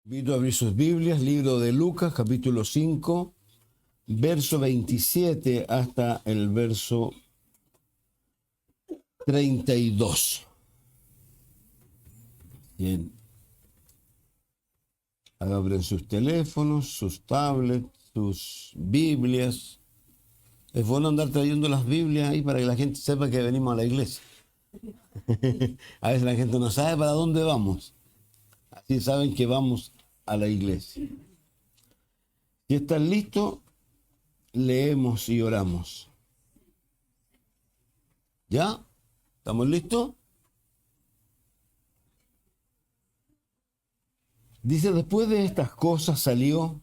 Invito a abrir sus Biblias, libro de Lucas, capítulo 5, verso 27 hasta el verso 32. Bien. Abren sus teléfonos, sus tablets, sus Biblias. Es bueno andar trayendo las Biblias ahí para que la gente sepa que venimos a la iglesia. A veces la gente no sabe para dónde vamos. Así saben que vamos a la iglesia. Si están listos, leemos y oramos. ¿Ya? ¿Estamos listos? Dice, después de estas cosas salió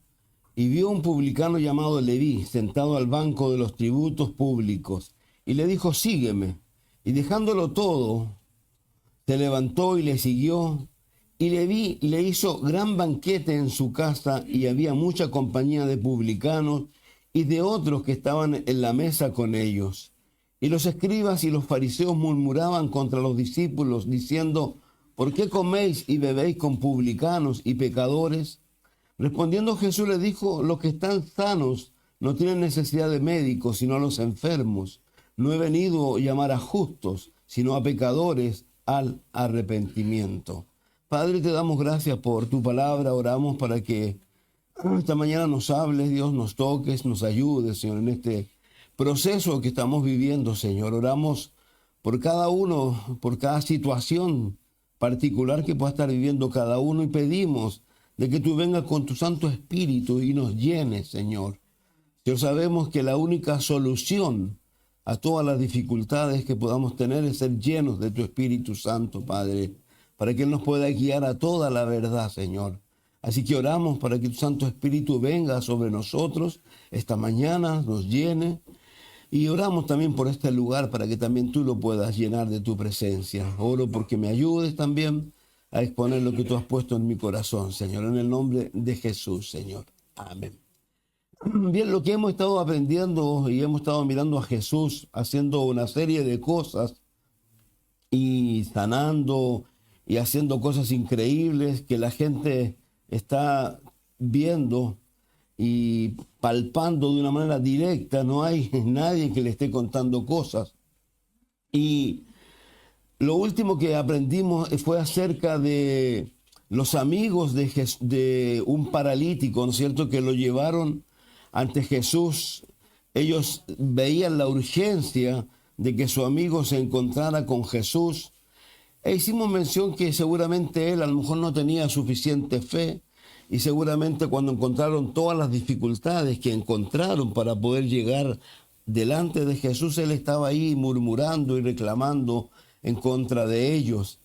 y vio a un publicano llamado Leví sentado al banco de los tributos públicos y le dijo, sígueme. Y dejándolo todo, se levantó y le siguió. Y Leví le hizo gran banquete en su casa y había mucha compañía de publicanos y de otros que estaban en la mesa con ellos. Y los escribas y los fariseos murmuraban contra los discípulos diciendo, ¿por qué coméis y bebéis con publicanos y pecadores? Respondiendo Jesús le dijo, los que están sanos no tienen necesidad de médicos, sino a los enfermos. No he venido a llamar a justos, sino a pecadores al arrepentimiento. Padre, te damos gracias por tu palabra, oramos para que esta mañana nos hables, Dios, nos toques, nos ayudes, Señor, en este proceso que estamos viviendo, Señor. Oramos por cada uno, por cada situación particular que pueda estar viviendo cada uno y pedimos de que tú vengas con tu Santo Espíritu y nos llenes, Señor. Señor, sabemos que la única solución a todas las dificultades que podamos tener es ser llenos de tu Espíritu Santo, Padre, para que Él nos pueda guiar a toda la verdad, Señor. Así que oramos para que tu Santo Espíritu venga sobre nosotros esta mañana, nos llene. Y oramos también por este lugar para que también tú lo puedas llenar de tu presencia. Oro porque me ayudes también a exponer lo que tú has puesto en mi corazón, Señor, en el nombre de Jesús, Señor. Amén. Bien, lo que hemos estado aprendiendo y hemos estado mirando a Jesús haciendo una serie de cosas y sanando y haciendo cosas increíbles que la gente está viendo y palpando de una manera directa. No hay nadie que le esté contando cosas. Y lo último que aprendimos fue acerca de los amigos de un paralítico, ¿no es cierto?, que lo llevaron ante Jesús. Ellos veían la urgencia de que su amigo se encontrara con Jesús. E hicimos mención que seguramente él a lo mejor no tenía suficiente fe y seguramente cuando encontraron todas las dificultades que encontraron para poder llegar delante de Jesús, él estaba ahí murmurando y reclamando en contra de ellos.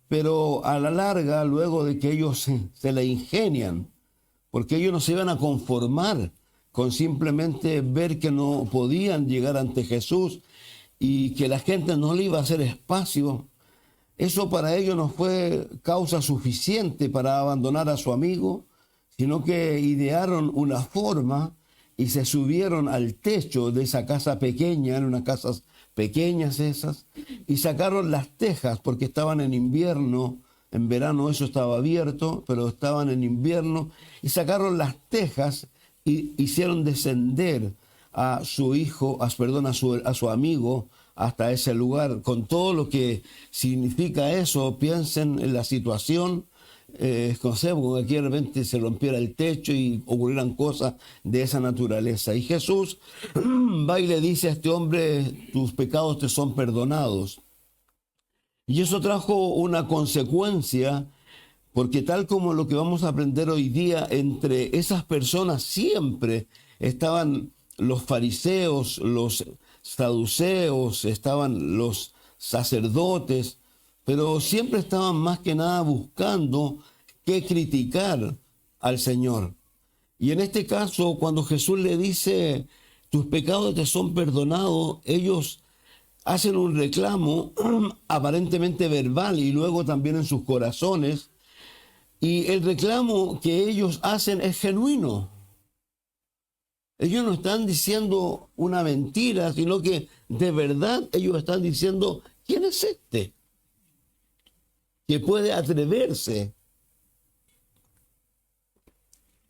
Pero a la larga, luego de que ellos se la ingenian, porque ellos no se iban a conformar con simplemente ver que no podían llegar ante Jesús y que la gente no le iba a hacer espacio, eso para ellos no fue causa suficiente para abandonar a su amigo, sino que idearon una forma y se subieron al techo de esa casa pequeña, en unas casas pequeñas esas, y sacaron las tejas porque estaban en invierno. En verano eso estaba abierto, pero estaban en invierno, y sacaron las tejas y hicieron descender a su hijo, a su amigo, hasta ese lugar, con todo lo que significa eso. Piensen en la situación, como aquí de repente se rompiera el techo y ocurrieran cosas de esa naturaleza. Y Jesús va y le dice a este hombre, tus pecados te son perdonados. Y eso trajo una consecuencia, porque tal como lo que vamos a aprender hoy día, entre esas personas siempre estaban los fariseos, los saduceos, estaban los sacerdotes, pero siempre estaban más que nada buscando qué criticar al Señor. Y en este caso, cuando Jesús le dice, tus pecados te son perdonados, ellos hacen un reclamo aparentemente verbal y luego también en sus corazones, y el reclamo que ellos hacen es genuino. Ellos no están diciendo una mentira, sino que de verdad ellos están diciendo, ¿quién es este que puede atreverse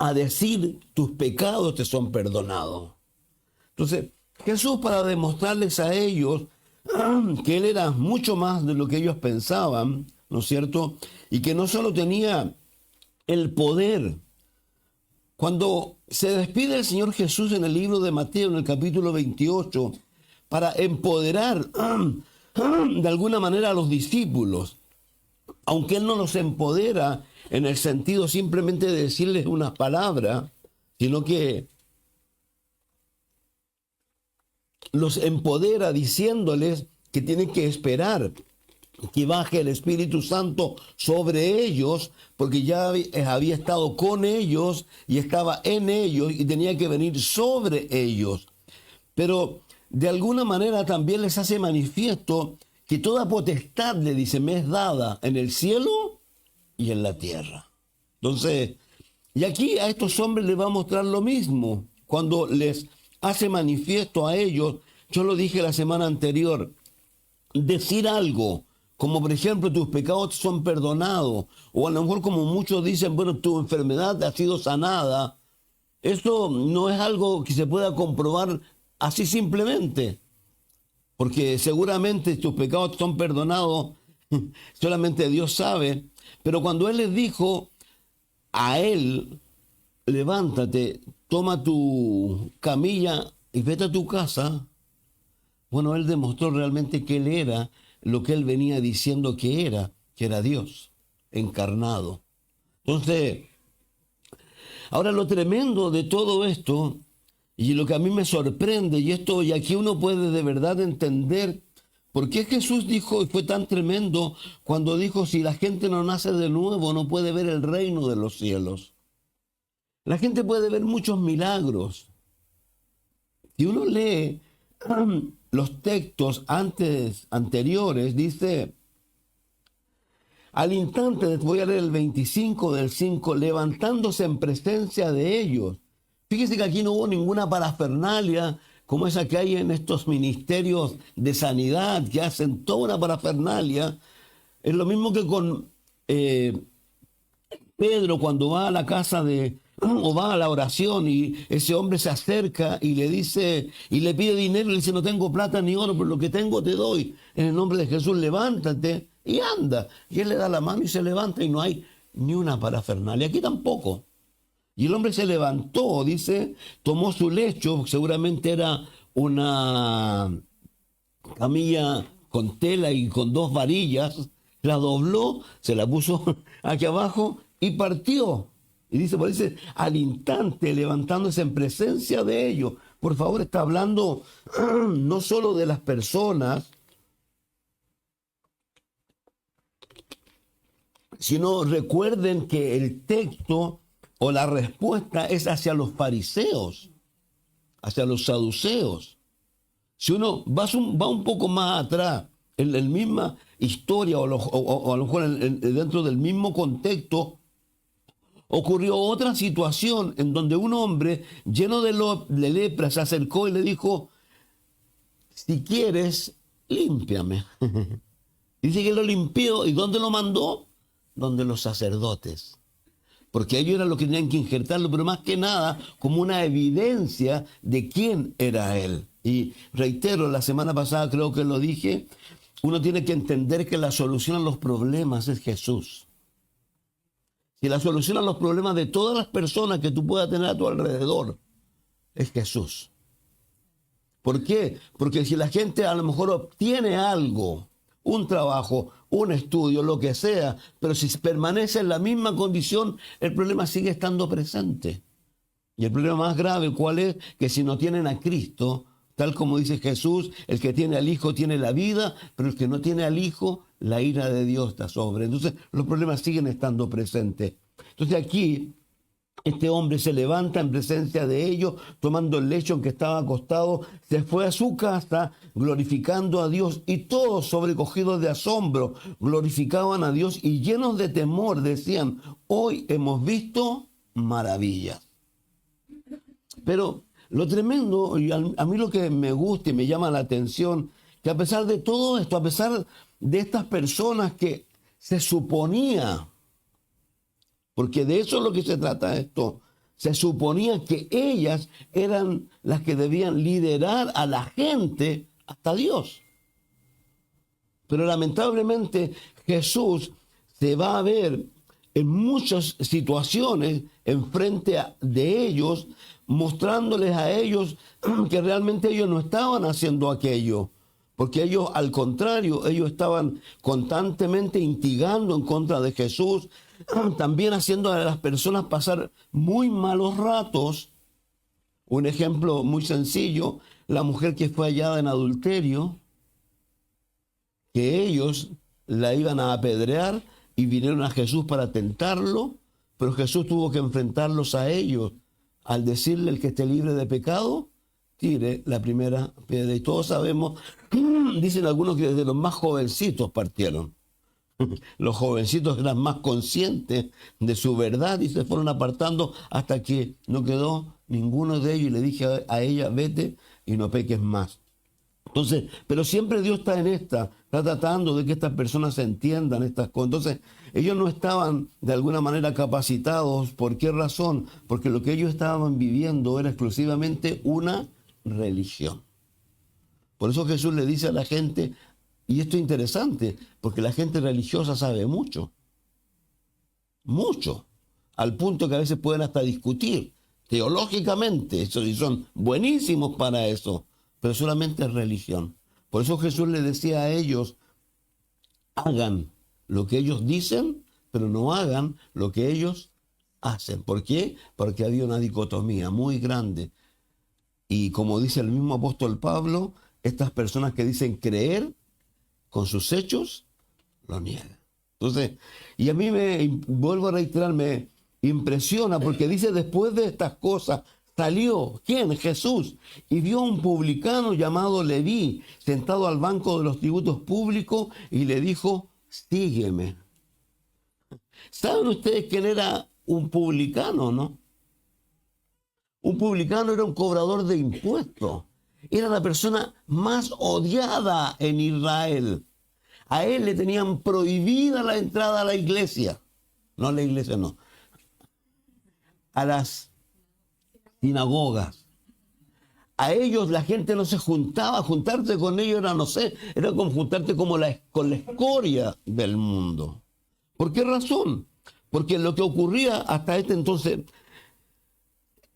a decir: tus pecados te son perdonados. Entonces, Jesús, para demostrarles a ellos que Él era mucho más de lo que ellos pensaban, ¿no es cierto? Y que no solo tenía el poder. Cuando se despide el Señor Jesús en el libro de Mateo, en el capítulo 28, para empoderar de alguna manera a los discípulos, aunque Él no los empodera en el sentido simplemente de decirles unas palabras, sino que los empodera diciéndoles que tienen que esperar que baje el Espíritu Santo sobre ellos, porque ya había estado con ellos y estaba en ellos y tenía que venir sobre ellos. Pero de alguna manera también les hace manifiesto que toda potestad, le dice, me es dada en el cielo y en la tierra. Entonces, y aquí a estos hombres les va a mostrar lo mismo. Cuando les hace manifiesto a ellos, yo lo dije la semana anterior, decir algo, como por ejemplo, tus pecados son perdonados, o a lo mejor como muchos dicen, bueno, tu enfermedad ha sido sanada, esto no es algo que se pueda comprobar así simplemente, porque seguramente tus pecados son perdonados, solamente Dios sabe, pero cuando Él les dijo a él, levántate, toma tu camilla y vete a tu casa, bueno, Él demostró realmente que Él era lo que Él venía diciendo que era Dios encarnado. Entonces, ahora lo tremendo de todo esto, y lo que a mí me sorprende, y aquí uno puede de verdad entender por qué Jesús dijo, y fue tan tremendo, cuando dijo, si la gente no nace de nuevo, no puede ver el reino de los cielos. La gente puede ver muchos milagros. Si uno lee los textos anteriores, dice, al instante, voy a leer el 25 del 5, levantándose en presencia de ellos. Fíjese que aquí no hubo ninguna parafernalia como esa que hay en estos ministerios de sanidad, que hacen toda una parafernalia. Es lo mismo que con Pedro cuando va a la casa o va a la oración y ese hombre se acerca y le dice, y le pide dinero, y le dice, no tengo plata ni oro, pero lo que tengo te doy. En el nombre de Jesús, levántate y anda. Y él le da la mano y se levanta y no hay ni una parafernalia. Aquí tampoco. Y el hombre se levantó, dice, tomó su lecho, seguramente era una camilla con tela y con 2 varillas, la dobló, se la puso aquí abajo y partió. Y dice, por dice, al instante levantándose en presencia de ellos. Por favor, está hablando no solo de las personas, sino recuerden que el texto o la respuesta es hacia los fariseos, hacia los saduceos. Si uno va un poco más atrás, en la misma historia o a lo mejor dentro del mismo contexto, ocurrió otra situación en donde un hombre lleno de lepra se acercó y le dijo, si quieres, límpiame. Dice que lo limpió. ¿Y dónde lo mandó? Donde los sacerdotes. Porque ellos eran los que tenían que injertarlo, pero más que nada como una evidencia de quién era él. Y reitero, la semana pasada creo que lo dije, uno tiene que entender que la solución a los problemas es Jesús. Si la solución a los problemas de todas las personas que tú puedas tener a tu alrededor es Jesús. ¿Por qué? Porque si la gente a lo mejor obtiene algo, un trabajo, un estudio, lo que sea, pero si permanece en la misma condición, el problema sigue estando presente. Y el problema más grave, ¿cuál es? Que si no tienen a Cristo, tal como dice Jesús, el que tiene al Hijo tiene la vida, pero el que no tiene al Hijo, la ira de Dios está sobre. Entonces, los problemas siguen estando presentes. Entonces, aquí, este hombre se levanta en presencia de ellos, tomando el lecho en que estaba acostado, se fue a su casa, glorificando a Dios, y todos, sobrecogidos de asombro, glorificaban a Dios y llenos de temor decían, hoy hemos visto maravillas. Pero lo tremendo, y a mí lo que me gusta y me llama la atención, que a pesar de todo esto, a pesar de estas personas que se suponía, porque de eso es lo que se trata esto, se suponía que ellas eran las que debían liderar a la gente hasta Dios. Pero lamentablemente Jesús se va a ver en muchas situaciones enfrente de ellos, mostrándoles a ellos que realmente ellos no estaban haciendo aquello. Porque ellos, al contrario, ellos estaban constantemente instigando en contra de Jesús, también haciendo a las personas pasar muy malos ratos. Un ejemplo muy sencillo, la mujer que fue hallada en adulterio, que ellos la iban a apedrear y vinieron a Jesús para tentarlo, pero Jesús tuvo que enfrentarlos a ellos al decirle: el que esté libre de pecado, tire la primera piedra. Y todos sabemos, dicen algunos, que desde los más jovencitos partieron. Los jovencitos eran más conscientes de su verdad y se fueron apartando hasta que no quedó ninguno de ellos, y le dije a ella: vete y no peques más. Entonces, pero siempre Dios está está tratando de que estas personas entiendan estas cosas. Entonces, ellos no estaban de alguna manera capacitados. ¿Por qué razón? Porque lo que ellos estaban viviendo era exclusivamente una religión. Por eso Jesús le dice a la gente, y esto es interesante, porque la gente religiosa sabe mucho, mucho, al punto que a veces pueden hasta discutir teológicamente, y son buenísimos para eso, pero solamente es religión. Por eso Jesús le decía a ellos: hagan lo que ellos dicen, pero no hagan lo que ellos hacen. ¿Por qué? Porque había una dicotomía muy grande. Y como dice el mismo apóstol Pablo, estas personas que dicen creer, con sus hechos lo niegan. Entonces, y a mí vuelvo a reiterar, me impresiona, porque dice: después de estas cosas salió, ¿quién? Jesús, y vio a un publicano llamado Leví sentado al banco de los tributos públicos y le dijo: sígueme. ¿Saben ustedes quién era un publicano, no? Un publicano era un cobrador de impuestos. Era la persona más odiada en Israel. A él le tenían prohibida la entrada a la iglesia. No a la iglesia, no. A las sinagogas. A ellos la gente no se juntaba. Juntarse con ellos era, no sé, era como juntarte con la escoria del mundo. ¿Por qué razón? Porque lo que ocurría hasta entonces,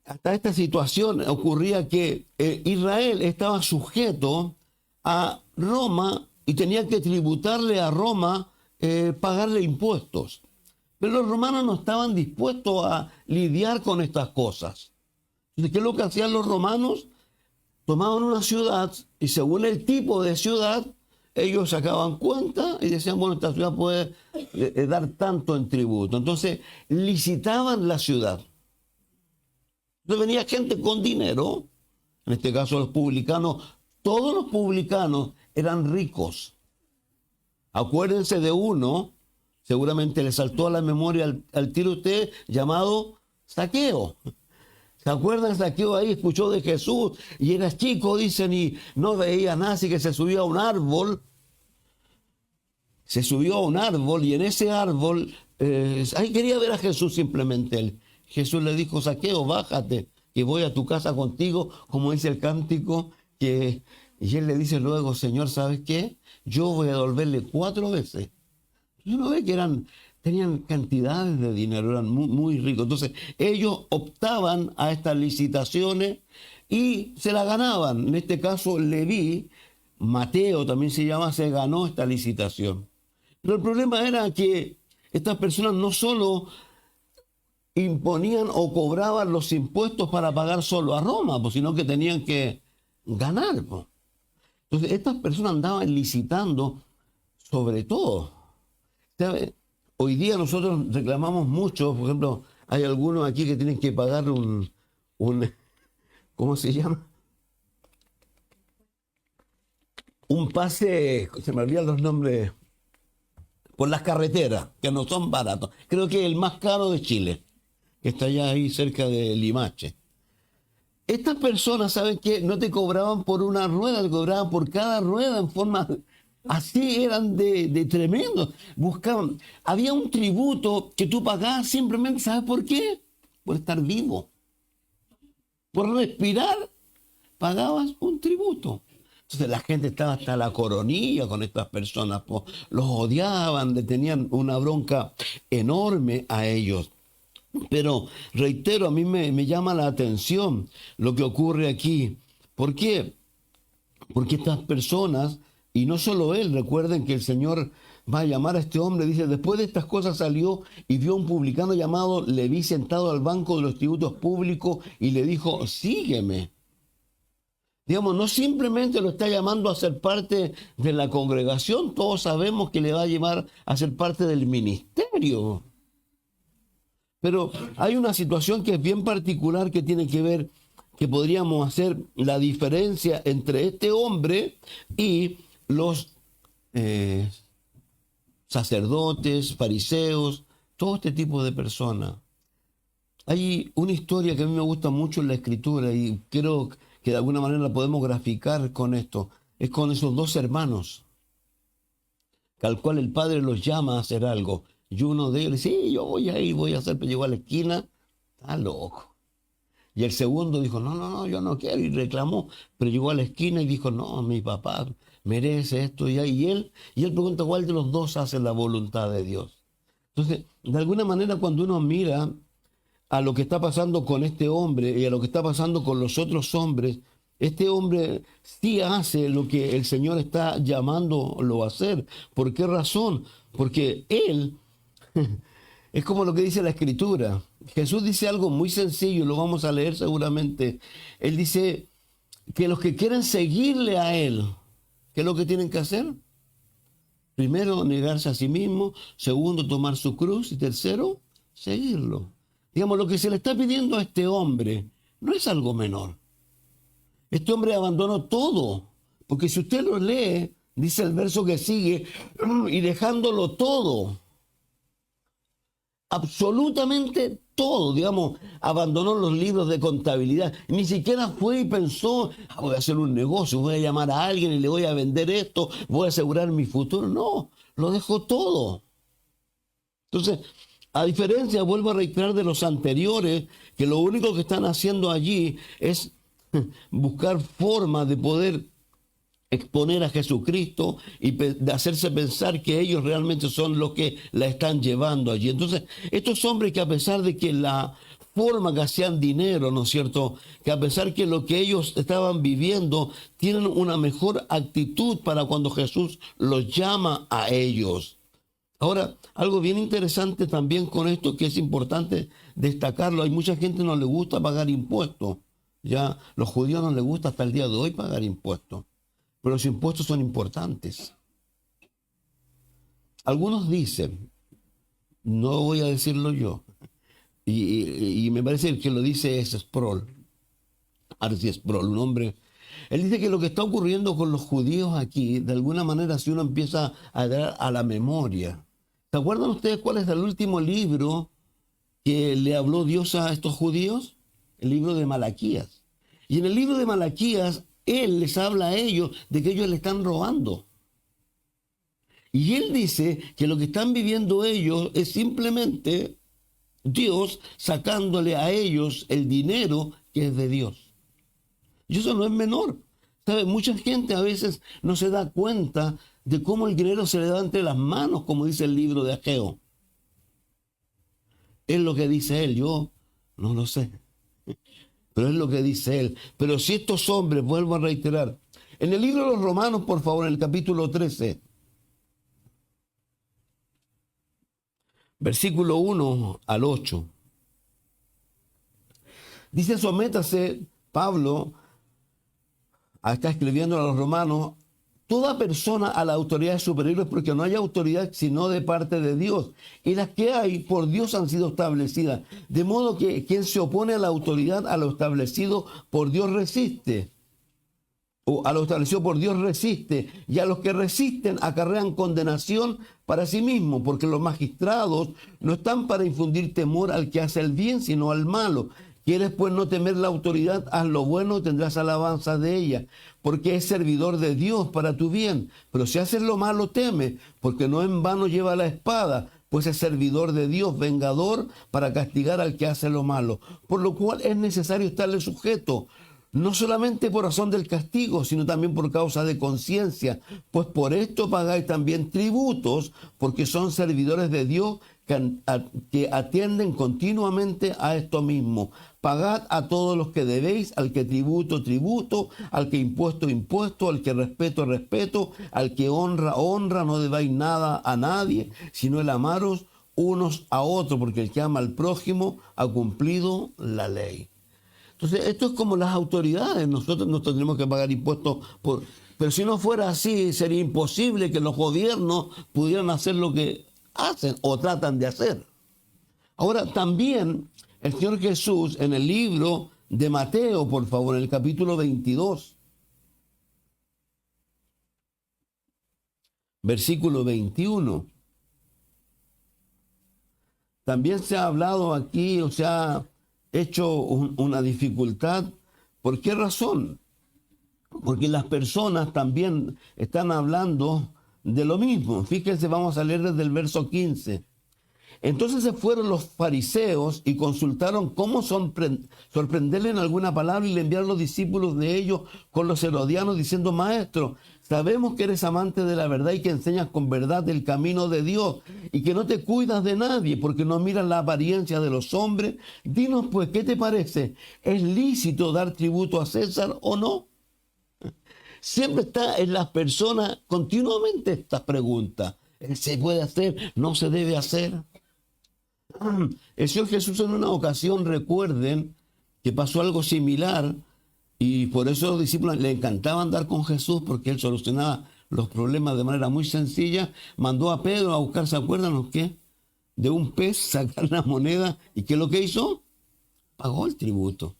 hasta esta situación, ocurría que Israel estaba sujeto a Roma y tenía que tributarle a Roma, pagarle impuestos. Pero los romanos no estaban dispuestos a lidiar con estas cosas. Entonces, ¿qué es lo que hacían los romanos? Tomaban una ciudad y según el tipo de ciudad, ellos sacaban cuenta y decían: bueno, esta ciudad puede dar tanto en tributo. Entonces, licitaban la ciudad. Entonces venía gente con dinero, en este caso los publicanos. Todos los publicanos eran ricos. Acuérdense de uno, seguramente le saltó a la memoria al tiro usted, llamado Zaqueo. ¿Se acuerdan? Zaqueo ahí escuchó de Jesús y era chico, dicen, y no veía nada, así que se subió a un árbol. Se subió a un árbol y en ese árbol, ahí quería ver a Jesús simplemente él. Jesús le dijo: Zaqueo, bájate, que voy a tu casa contigo, como dice el cántico, y él le dice luego: Señor, ¿sabes qué? Yo voy a devolverle 4 veces. Y uno ve que tenían cantidades de dinero, eran muy, muy ricos. Entonces, ellos optaban a estas licitaciones y se la ganaban. En este caso, Leví, Mateo también se llama, se ganó esta licitación. Pero el problema era que estas personas no solo imponían o cobraban los impuestos para pagar solo a Roma, sino que tenían que ganar. Entonces, estas personas andaban licitando sobre todo. ¿Sabe? Hoy día nosotros reclamamos mucho, por ejemplo, hay algunos aquí que tienen que pagar un ¿cómo se llama? Un pase, se me olvidan los nombres, por las carreteras, que no son baratos. Creo que es el más caro de Chile, que está allá ahí cerca de Limache. Estas personas, ¿saben qué? No te cobraban por una rueda, te cobraban por cada rueda en forma... Así eran de tremendo. Buscaban. Había un tributo que tú pagabas simplemente, ¿sabes por qué? Por estar vivo. Por respirar pagabas un tributo. Entonces la gente estaba hasta la coronilla con estas personas, po. Los odiaban, le tenían una bronca enorme a ellos. Pero reitero, a mí me llama la atención lo que ocurre aquí. ¿Por qué? Porque estas personas, y no solo él, recuerden que el Señor va a llamar a este hombre, dice, después de estas cosas salió y vio a un publicano llamado Leví sentado al banco de los tributos públicos y le dijo, sígueme. Digamos, no simplemente lo está llamando a ser parte de la congregación, todos sabemos que le va a llevar a ser parte del ministerio. Pero hay una situación que es bien particular que tiene que ver, que podríamos hacer la diferencia entre este hombre y los sacerdotes, fariseos, todo este tipo de personas. Hay una historia que a mí me gusta mucho en la Escritura y creo que de alguna manera la podemos graficar con esto. Es con esos dos hermanos, al cual el padre los llama a hacer algo. Y uno de ellos dice, sí, yo voy a ir, voy a hacer, pero llegó a la esquina, está loco. Y el segundo dijo, no, yo no quiero, y reclamó, pero llegó a la esquina y dijo, no, mi papá merece esto y él pregunta cuál de los dos hace la voluntad de Dios. Entonces, de alguna manera cuando uno mira a lo que está pasando con este hombre y a lo que está pasando con los otros hombres, este hombre sí hace lo que el Señor está llamándolo a hacer. ¿Por qué razón? Porque él, es como lo que dice la Escritura. Jesús dice algo muy sencillo, lo vamos a leer seguramente. Él dice que los que quieren seguirle a él, ¿qué es lo que tienen que hacer? Primero, negarse a sí mismo. Segundo, tomar su cruz. Y tercero, seguirlo. Digamos, lo que se le está pidiendo a este hombre no es algo menor. Este hombre abandonó todo. Porque si usted lo lee, dice el verso que sigue, y dejándolo todo, absolutamente todo, digamos, abandonó los libros de contabilidad. Ni siquiera fue y pensó, voy a hacer un negocio, voy a llamar a alguien y le voy a vender esto, voy a asegurar mi futuro. No, lo dejó todo. Entonces, a diferencia, vuelvo a reiterar, de los anteriores, que lo único que están haciendo allí es buscar formas de poder exponer a Jesucristo y de hacerse pensar que ellos realmente son los que la están llevando allí. Entonces, estos hombres que a pesar de que la forma que hacían dinero, ¿no es cierto?, que a pesar que lo que ellos estaban viviendo, tienen una mejor actitud para cuando Jesús los llama a ellos. Ahora, algo bien interesante también con esto que es importante destacarlo. Hay mucha gente que no le gusta pagar impuestos. Ya los judíos no les gusta hasta el día de hoy pagar impuestos. Pero los impuestos son importantes. Algunos dicen, no voy a decirlo yo, y me parece que lo dice es Sproul, Arcee Sproul, un hombre. Él dice que lo que está ocurriendo con los judíos aquí, de alguna manera, si uno empieza a dar a la memoria. ¿Se acuerdan ustedes cuál es el último libro que le habló Dios a estos judíos? El libro de Malaquías. Y en el libro de Malaquías, Él les habla a ellos de que ellos le están robando. Y Él dice que lo que están viviendo ellos es simplemente Dios sacándole a ellos el dinero que es de Dios. Y eso no es menor. ¿Sabe? Mucha gente a veces no se da cuenta de cómo el dinero se le da entre las manos, como dice el libro de Ageo. Es lo que dice él, yo no lo sé. Pero es lo que dice él. Pero si estos hombres, vuelvo a reiterar, en el libro de los Romanos, por favor, en el capítulo 13, versículo 1 al 8, dice, sométase, Pablo está escribiendo a los romanos, toda persona a las autoridades superiores, porque no hay autoridad sino de parte de Dios. Y las que hay por Dios han sido establecidas. De modo que quien se opone a la autoridad, a lo establecido por Dios resiste. O a lo establecido por Dios resiste. Y a los que resisten acarrean condenación para sí mismos. Porque los magistrados no están para infundir temor al que hace el bien, sino al malo. ¿Quieres pues no temer la autoridad? Haz lo bueno y tendrás alabanza de ella, porque es servidor de Dios para tu bien. Pero si haces lo malo, teme, porque no en vano lleva la espada, pues es servidor de Dios, vengador para castigar al que hace lo malo. Por lo cual es necesario estarle sujeto, no solamente por razón del castigo, sino también por causa de conciencia, pues por esto pagáis también tributos, porque son servidores de Dios que atienden continuamente a esto mismo. Pagad a todos los que debéis, al que tributo, tributo, al que impuesto, impuesto, al que respeto, respeto, al que honra, honra, no debáis nada a nadie, sino el amaros unos a otros, porque el que ama al prójimo ha cumplido la ley. Entonces, esto es como las autoridades. Nosotros tenemos que pagar impuestos pero si no fuera así, sería imposible que los gobiernos pudieran hacer lo que hacen o tratan de hacer. Ahora, también el Señor Jesús en el libro de Mateo, por favor, en el capítulo 22, versículo 21, también se ha hablado aquí, o sea, hecho una dificultad. ¿Por qué razón? Porque las personas también están hablando de lo mismo. Fíjense, vamos a leer desde el verso 15. Entonces se fueron los fariseos y consultaron cómo sorprenderle en alguna palabra, y le enviaron los discípulos de ellos con los herodianos diciendo: Maestro, sabemos que eres amante de la verdad y que enseñas con verdad el camino de Dios y que no te cuidas de nadie porque no miras la apariencia de los hombres. Dinos pues, ¿qué te parece? ¿Es lícito dar tributo a César o no? Siempre está en las personas continuamente esta pregunta. ¿Se puede hacer? ¿No se debe hacer? El Señor Jesús en una ocasión, recuerden que pasó algo similar, y por eso los discípulos le encantaba andar con Jesús, porque él solucionaba los problemas de manera muy sencilla. Mandó a Pedro a buscar, ¿se acuerdan los qué? De un pez sacar la moneda. ¿Y qué es lo que hizo? Pagó el tributo.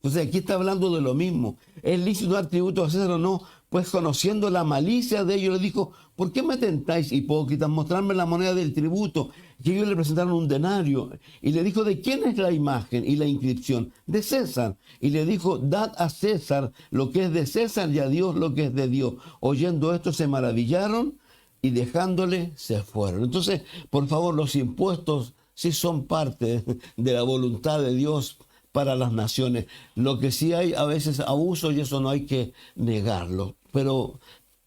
Entonces aquí está hablando de lo mismo. ¿Es lícito dar tributo a César o no? Pues conociendo la malicia de ellos, le dijo: ¿por qué me tentáis, hipócritas? Mostrarme la moneda del tributo. Y ellos le presentaron un denario. Y le dijo: ¿de quién es la imagen y la inscripción? De César. Y le dijo: dad a César lo que es de César y a Dios lo que es de Dios. Oyendo esto se maravillaron y dejándole se fueron. Entonces, por favor, los impuestos sí son parte de la voluntad de Dios para las naciones. Lo que sí hay a veces abuso, y eso no hay que negarlo. Pero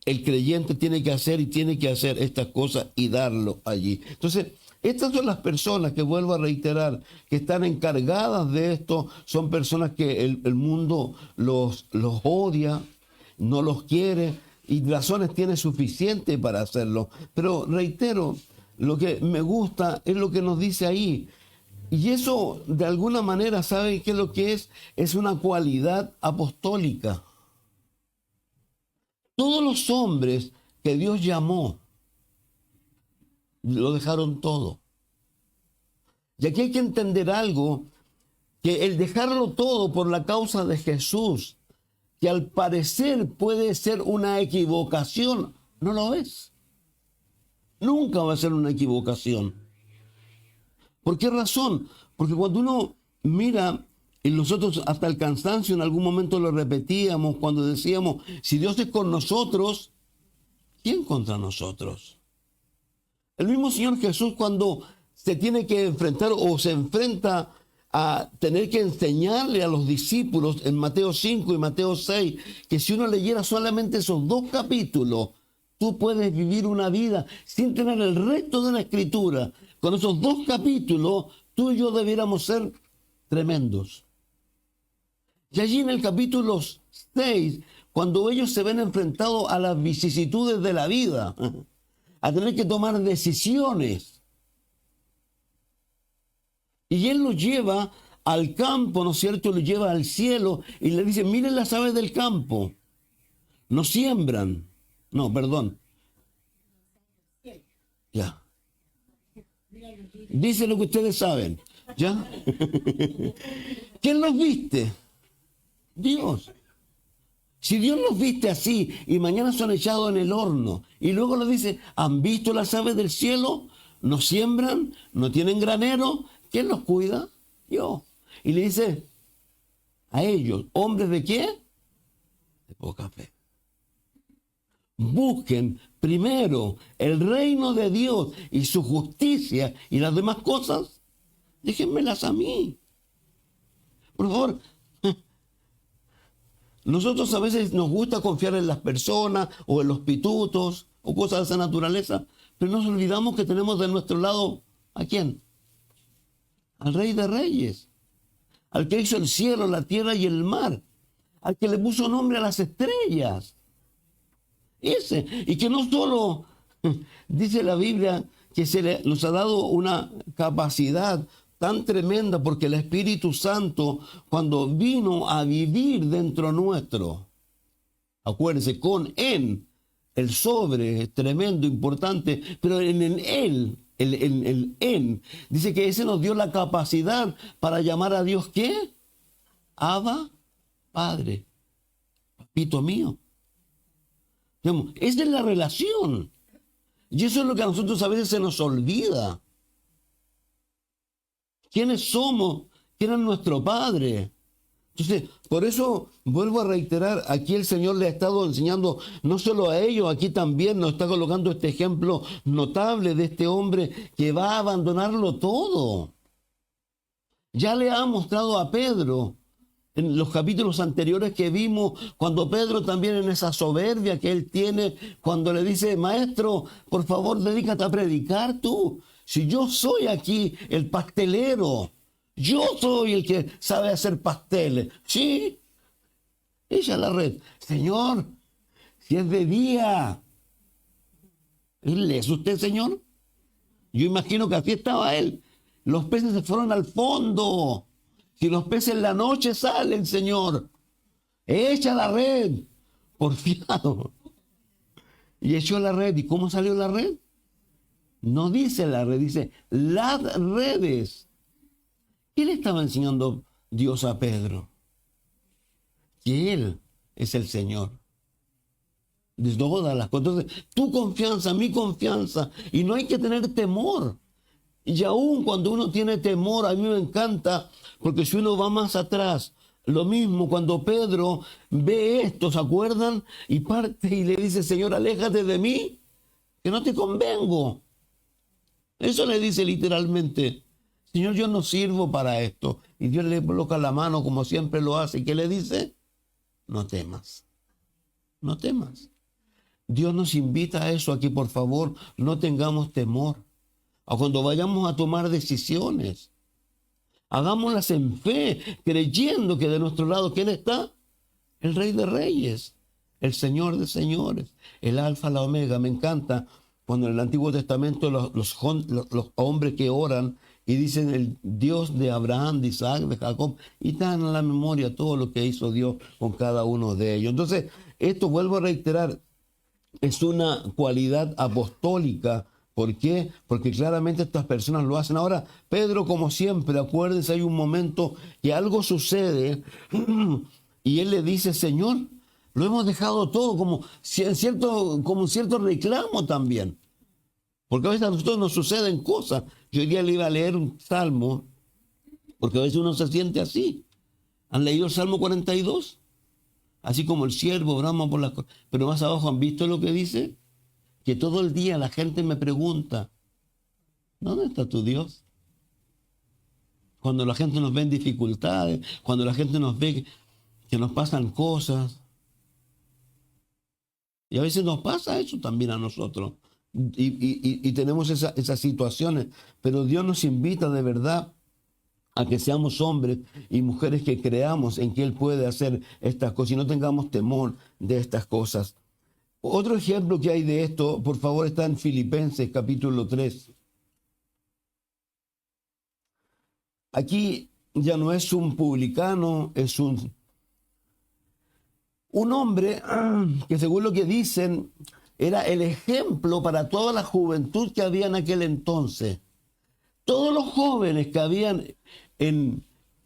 el creyente tiene que hacer estas cosas y darlo allí. Entonces, estas son las personas que, vuelvo a reiterar, que están encargadas de esto. Son personas que el mundo los odia, no los quiere, y razones tiene suficiente para hacerlo. Pero reitero, lo que me gusta es lo que nos dice ahí. Y eso, de alguna manera, ¿saben qué es lo que es? Es una cualidad apostólica. Todos los hombres que Dios llamó, lo dejaron todo. Y aquí hay que entender algo, que el dejarlo todo por la causa de Jesús, que al parecer puede ser una equivocación, no lo es. Nunca va a ser una equivocación. ¿Por qué razón? Porque cuando uno mira, y nosotros hasta el cansancio en algún momento lo repetíamos cuando decíamos: si Dios es con nosotros, ¿quién contra nosotros? El mismo Señor Jesús, cuando se tiene que enfrentar o se enfrenta a tener que enseñarle a los discípulos en Mateo 5 y Mateo 6, que si uno leyera solamente esos dos capítulos, tú puedes vivir una vida sin tener el resto de la Escritura. Con esos dos capítulos, tú y yo debiéramos ser tremendos. Y allí en el capítulo 6, cuando ellos se ven enfrentados a las vicisitudes de la vida, a tener que tomar decisiones, y él los lleva al campo, ¿no es cierto? Los lleva al cielo y le dice: miren las aves del campo, no siembran. No, perdón. Ya. Dice lo que ustedes saben. ¿Ya? ¿Quién los viste? Dios. Si Dios los viste así y mañana son echados en el horno, y luego le dice: ¿han visto las aves del cielo? No siembran, no tienen granero. ¿Quién los cuida? Yo. Y le dice a ellos: ¿hombres de qué? De poca fe. Busquen primero el reino de Dios y su justicia y las demás cosas, déjenmelas a mí. Por favor, nosotros a veces nos gusta confiar en las personas o en los pitutos o cosas de esa naturaleza, pero nos olvidamos que tenemos de nuestro lado, ¿a quién? Al Rey de Reyes, al que hizo el cielo, la tierra y el mar, al que le puso nombre a las estrellas. Ese, y que no solo dice la Biblia que nos ha dado una capacidad tan tremenda, porque el Espíritu Santo, cuando vino a vivir dentro nuestro, acuérdense, el sobre es tremendo, importante, pero en él, dice que ese nos dio la capacidad para llamar a Dios, ¿qué? Abba, Padre, papito mío. Digamos, esa es la relación. Y eso es lo que a nosotros a veces se nos olvida. ¿Quiénes somos? ¿Quién es nuestro Padre? Entonces, por eso vuelvo a reiterar, aquí el Señor le ha estado enseñando no solo a ellos, aquí también nos está colocando este ejemplo notable de este hombre que va a abandonarlo todo. Ya le ha mostrado a Pedro en los capítulos anteriores que vimos, cuando Pedro también en esa soberbia que él tiene, cuando le dice, maestro, por favor, dedícate a predicar tú. Si yo soy aquí el pastelero, yo soy el que sabe hacer pasteles. Sí, echa la red. Señor, si es de día. ¿Es usted, Señor? Yo imagino que así estaba él. Los peces se fueron al fondo. Si los peces en la noche salen, Señor, echa la red. Porfiado. Y echó la red. ¿Y cómo salió la red? No dice la red, dice las redes. ¿Qué le estaba enseñando Dios a Pedro? Que Él es el Señor de todas las cosas. Entonces, tu confianza, mi confianza, y no hay que tener temor. Y aún cuando uno tiene temor, a mí me encanta, porque si uno va más atrás, lo mismo cuando Pedro ve esto, ¿se acuerdan? Y parte y le dice, Señor, aléjate de mí, que no te convengo. Eso le dice literalmente, Señor, yo no sirvo para esto. Y Dios le coloca la mano como siempre lo hace. ¿Y qué le dice? No temas, no temas. Dios nos invita a eso, a que por favor no tengamos temor. A cuando vayamos a tomar decisiones, hagámoslas en fe, creyendo que de nuestro lado, ¿quién está? El Rey de Reyes, el Señor de Señores, el Alfa, la Omega. Me encanta cuando en el Antiguo Testamento los hombres que oran y dicen el Dios de Abraham, de Isaac, de Jacob, y dan a la memoria todo lo que hizo Dios con cada uno de ellos. Entonces, esto, vuelvo a reiterar, es una cualidad apostólica. ¿Por qué? Porque claramente estas personas lo hacen. Ahora, Pedro, como siempre, acuérdense, hay un momento que algo sucede y él le dice, Señor, lo hemos dejado todo, como un cierto reclamo también. Porque a veces a nosotros nos suceden cosas. Yo hoy día le iba a leer un salmo, porque a veces uno se siente así. ¿Han leído el Salmo 42? Así como el siervo brama por las cosas. Pero más abajo, ¿han visto lo que dice? Que todo el día la gente me pregunta, ¿dónde está tu Dios? Cuando la gente nos ve en dificultades, cuando la gente nos ve que nos pasan cosas. Y a veces nos pasa eso también a nosotros. Y tenemos esas situaciones. Pero Dios nos invita de verdad a que seamos hombres y mujeres que creamos en que Él puede hacer estas cosas y no tengamos temor de estas cosas. Otro ejemplo que hay de esto, por favor, está en Filipenses capítulo 3. Aquí ya no es un publicano, es un hombre que, según lo que dicen, era el ejemplo para toda la juventud que había en aquel entonces. Todos los jóvenes que habían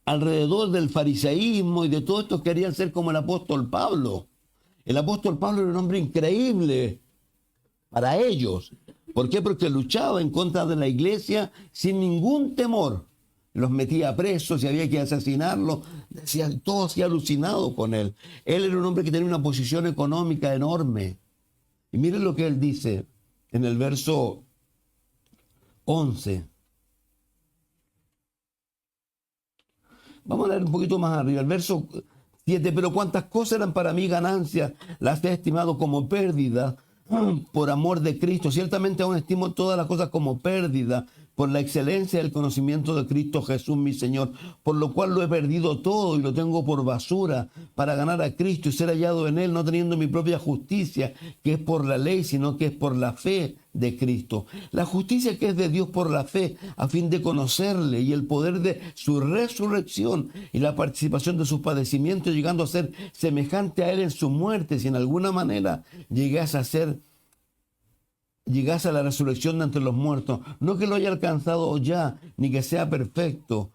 alrededor del fariseísmo y de todo esto querían ser como el apóstol Pablo. El apóstol Pablo era un hombre increíble para ellos. ¿Por qué? Porque luchaba en contra de la iglesia sin ningún temor. Los metía presos y había que asesinarlos. Todos así alucinados con él. Él era un hombre que tenía una posición económica enorme. Y miren lo que él dice en el verso 11. Vamos a leer un poquito más arriba, el verso 7. Pero cuantas cosas eran para mí ganancias, las he estimado como pérdida por amor de Cristo. Ciertamente aún estimo todas las cosas como pérdida por la excelencia del conocimiento de Cristo Jesús mi Señor, por lo cual lo he perdido todo y lo tengo por basura para ganar a Cristo y ser hallado en Él, no teniendo mi propia justicia, que es por la ley, sino que es por la fe de Cristo. La justicia que es de Dios por la fe, a fin de conocerle y el poder de su resurrección y la participación de sus padecimientos, llegando a ser semejante a Él en su muerte, si en alguna manera llegase a la resurrección de entre los muertos. No que lo haya alcanzado ya, ni que sea perfecto,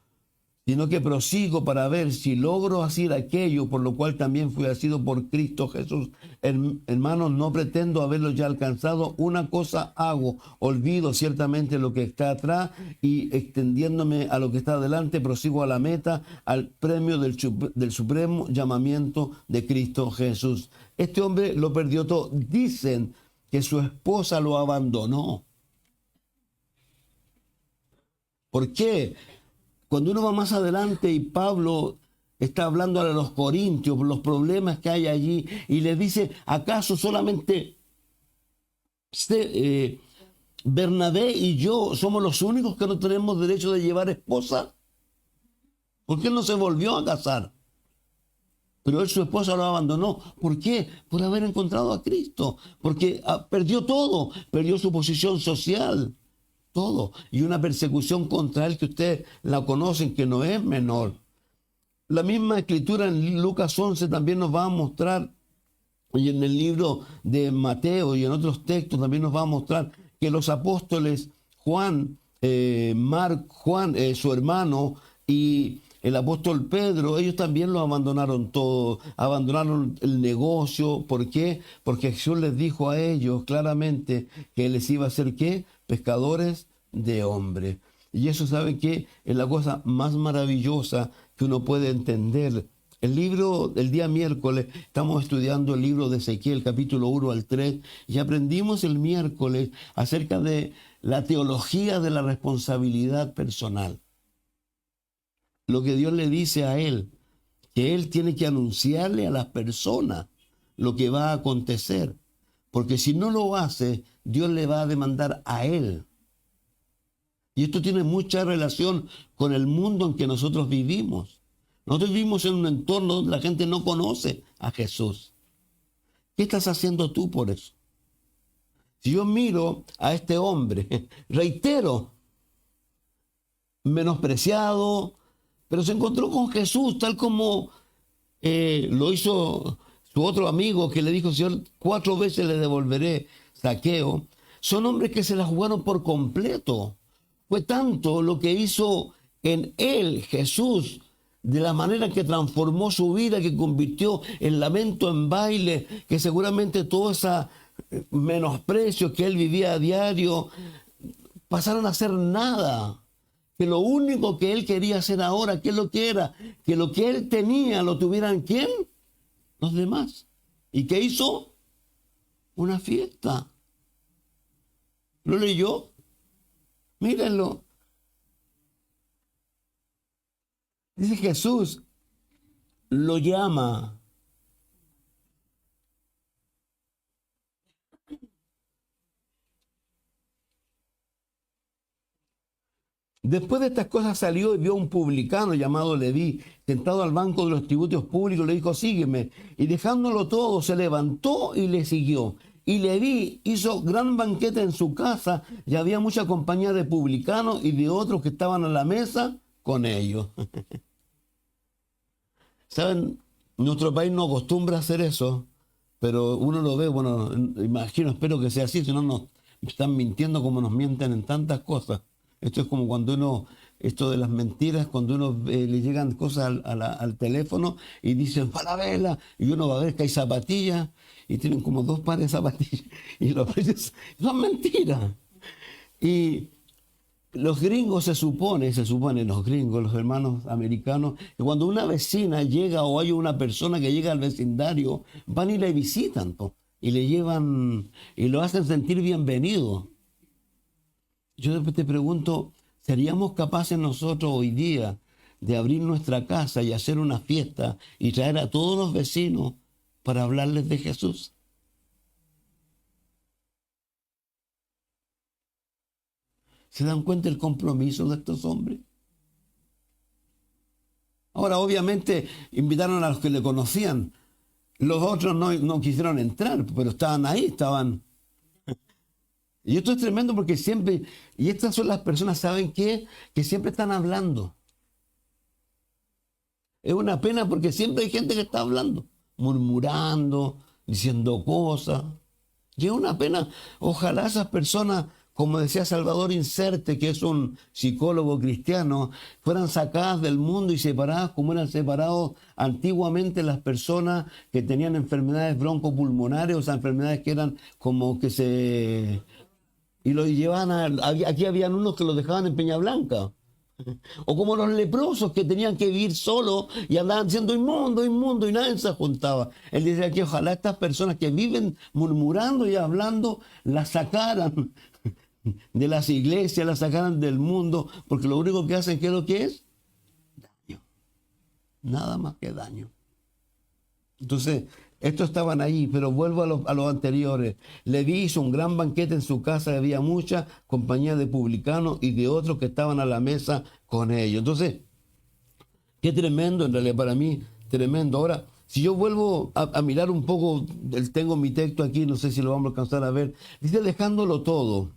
sino que prosigo para ver si logro hacer aquello por lo cual también fui asido por Cristo Jesús. Hermanos, no pretendo haberlo ya alcanzado. Una cosa hago, olvido ciertamente lo que está atrás y extendiéndome a lo que está adelante, prosigo a la meta, al premio del supremo llamamiento de Cristo Jesús. Este hombre lo perdió todo. Dicen que su esposa lo abandonó. ¿Por qué? Cuando uno va más adelante y Pablo está hablando a los corintios, los problemas que hay allí, y les dice, ¿acaso solamente Bernabé y yo somos los únicos que no tenemos derecho de llevar esposa? ¿Por qué no se volvió a casar? Pero él, su esposa, lo abandonó. ¿Por qué? Por haber encontrado a Cristo. Porque perdió todo. Perdió su posición social. Todo. Y una persecución contra él que ustedes la conocen, que no es menor. La misma escritura en Lucas 11 también nos va a mostrar, y en el libro de Mateo y en otros textos también nos va a mostrar que los apóstoles Juan, su hermano, y el apóstol Pedro, ellos también lo abandonaron todo, abandonaron el negocio. ¿Por qué? Porque Jesús les dijo a ellos claramente que Él les iba a hacer, ¿qué? Pescadores de hombres. Y eso, ¿saben qué? Es la cosa más maravillosa que uno puede entender. El día miércoles, estamos estudiando el libro de Ezequiel, capítulo 1 al 3, y aprendimos el miércoles acerca de la teología de la responsabilidad personal. Lo que Dios le dice a él, que él tiene que anunciarle a las personas lo que va a acontecer. Porque si no lo hace, Dios le va a demandar a él. Y esto tiene mucha relación con el mundo en que nosotros vivimos. Nosotros vivimos en un entorno donde la gente no conoce a Jesús. ¿Qué estás haciendo tú por eso? Si yo miro a este hombre, reitero, menospreciado, pero se encontró con Jesús, tal como lo hizo su otro amigo, que le dijo, Señor, 4 veces le devolveré, Zaqueo. Son hombres que se la jugaron por completo. Fue tanto lo que hizo en él, Jesús, de la manera que transformó su vida, que convirtió el lamento en baile, que seguramente todo ese menosprecio que él vivía a diario, pasaron a ser nada. Que lo único que él quería hacer ahora, ¿qué es lo que era? Que lo que él tenía lo tuvieran ¿quién? Los demás. ¿Y qué hizo? Una fiesta. ¿Lo leyó? Mírenlo. Dice Jesús, lo llama. Después de estas cosas salió y vio a un publicano llamado Leví, sentado al banco de los tributos públicos, le dijo, sígueme. Y dejándolo todo, se levantó y le siguió. Y Leví hizo gran banquete en su casa, y había mucha compañía de publicanos y de otros que estaban a la mesa con ellos. ¿Saben? Nuestro país no acostumbra a hacer eso, pero uno lo ve, bueno, imagino, espero que sea así, si no nos están mintiendo como nos mienten en tantas cosas. Esto es como cuando uno, esto de las mentiras, cuando uno le llegan cosas al teléfono y dicen, Falabella, y uno va a ver que hay zapatillas y tienen como 2 pares de zapatillas y los precios son mentiras. Y los gringos se supone los gringos, los hermanos americanos, que cuando una vecina llega o hay una persona que llega al vecindario, van y la visitan, po. y le llevan y lo hacen sentir bienvenido. Yo después te pregunto, ¿seríamos capaces nosotros hoy día de abrir nuestra casa y hacer una fiesta y traer a todos los vecinos para hablarles de Jesús? ¿Se dan cuenta del compromiso de estos hombres? Ahora, obviamente, invitaron a los que le conocían. Los otros no quisieron entrar, pero estaban ahí, estaban. Y esto es tremendo porque siempre, y estas son las personas, ¿saben qué? Que siempre están hablando. Es una pena porque siempre hay gente que está hablando, murmurando, diciendo cosas. Y es una pena. Ojalá esas personas, como decía Salvador Inserte, que es un psicólogo cristiano, fueran sacadas del mundo y separadas como eran separados antiguamente las personas que tenían enfermedades broncopulmonares, o sea, enfermedades que eran como que se... Y los llevaban aquí habían unos que los dejaban en Peña Blanca. O como los leprosos que tenían que vivir solos y andaban siendo inmundo, inmundo, y nadie se juntaba. Él decía que ojalá estas personas que viven murmurando y hablando, las sacaran de las iglesias, las sacaran del mundo, porque lo único que hacen, ¿qué es lo que es? Daño. Nada más que daño. Entonces, estos estaban ahí, pero vuelvo a los anteriores. Leví hizo un gran banquete en su casa, había mucha compañía de publicanos y de otros que estaban a la mesa con ellos. Entonces, qué tremendo, en realidad para mí, tremendo. Ahora, si yo vuelvo a mirar un poco, tengo mi texto aquí, no sé si lo vamos a alcanzar a ver, dice dejándolo todo.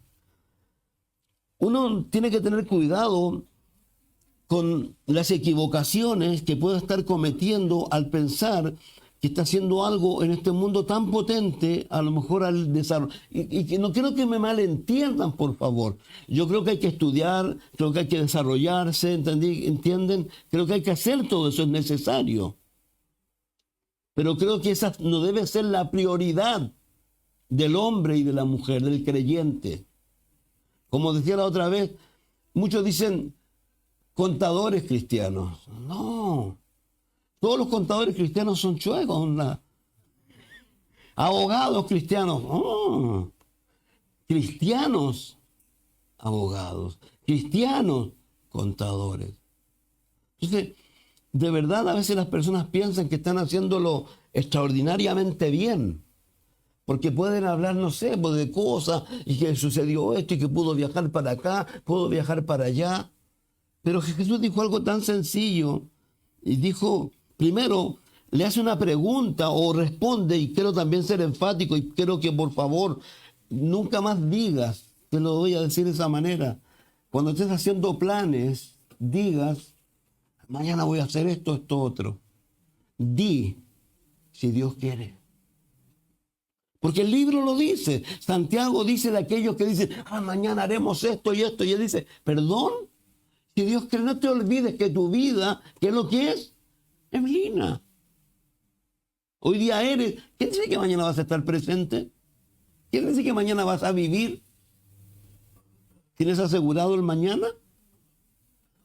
Uno tiene que tener cuidado con las equivocaciones que puede estar cometiendo al pensar que está haciendo algo en este mundo tan potente, a lo mejor al desarrollo. Y que no quiero que me malentiendan, por favor. Yo creo que hay que estudiar, creo que hay que desarrollarse, ¿entienden? Creo que hay que hacer todo eso, es necesario. Pero creo que esa no debe ser la prioridad del hombre y de la mujer, del creyente. Como decía la otra vez, muchos dicen contadores cristianos. No. Todos los contadores cristianos son chuecos. Abogados cristianos. Oh. Cristianos abogados. Cristianos contadores. Entonces, de verdad a veces las personas piensan que están haciéndolo extraordinariamente bien. Porque pueden hablar, no sé, pues de cosas, y que sucedió esto, y que pudo viajar para acá, pudo viajar para allá. Pero Jesús dijo algo tan sencillo, y dijo, primero, le hace una pregunta o responde, y quiero también ser enfático, y quiero que por favor, nunca más digas, te lo voy a decir de esa manera, cuando estés haciendo planes, digas, mañana voy a hacer esto, esto, otro. Di, si Dios quiere. Porque el libro lo dice. Santiago dice de aquellos que dicen, mañana haremos esto y esto. Y él dice, perdón, si Dios quiere, no te olvides que tu vida, ¿qué es lo que es? Es lina. Hoy día eres. ¿Quién dice que mañana vas a estar presente? ¿Quién dice que mañana vas a vivir? ¿Tienes asegurado el mañana?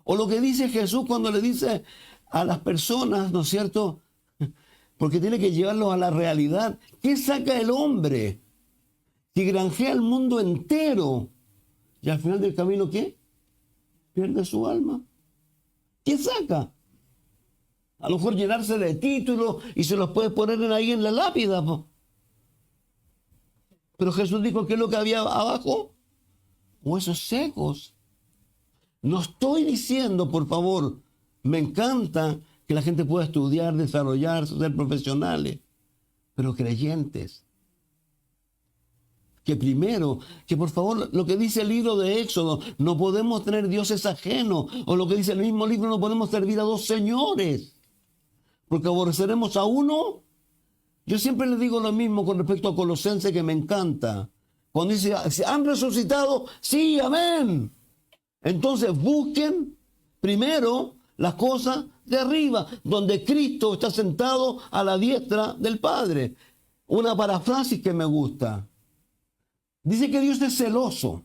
O lo que dice Jesús cuando le dice a las personas, ¿no es cierto?, porque tiene que llevarlos a la realidad. ¿Qué saca el hombre si granjea el mundo entero y al final del camino qué? Pierde su alma. ¿Qué saca? A lo mejor llenarse de títulos y se los puede poner ahí en la lápida. Pero Jesús dijo, ¿qué es lo que había abajo? Huesos secos. No estoy diciendo, por favor, me encanta que la gente pueda estudiar, desarrollarse, ser profesionales, pero creyentes. Que primero, que por favor, lo que dice el libro de Éxodo, no podemos tener dioses ajenos, o lo que dice el mismo libro, no podemos servir a dos señores, porque aborreceremos a uno. Yo siempre les digo lo mismo con respecto a Colosenses, que me encanta. Cuando dice, ¿han resucitado? Sí, amén. Entonces busquen primero las cosas de arriba, donde Cristo está sentado a la diestra del Padre. Una parafrasis que me gusta. Dice que Dios es celoso.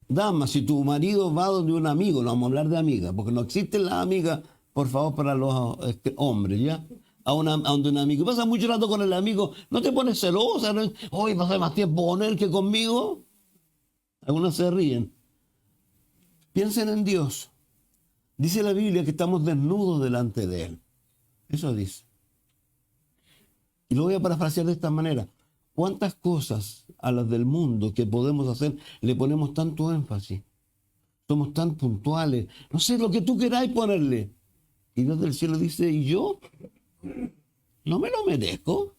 Dama, si tu marido va donde un amigo, no vamos a hablar de amiga, porque no existen las amigas, por favor, para los hombres, ¿ya? a donde un amigo. Pasa mucho rato con el amigo, ¿no te pones celosa? ¿No? Hoy pasas más tiempo con él que conmigo. Algunos se ríen. Piensen en Dios. Dice la Biblia que estamos desnudos delante de Él. Eso dice. Y lo voy a parafrasear de esta manera. ¿Cuántas cosas a las del mundo que podemos hacer le ponemos tanto énfasis? Somos tan puntuales. No sé, lo que tú queráis ponerle. Y Dios del cielo dice, ¿y yo? ¿No me lo merezco?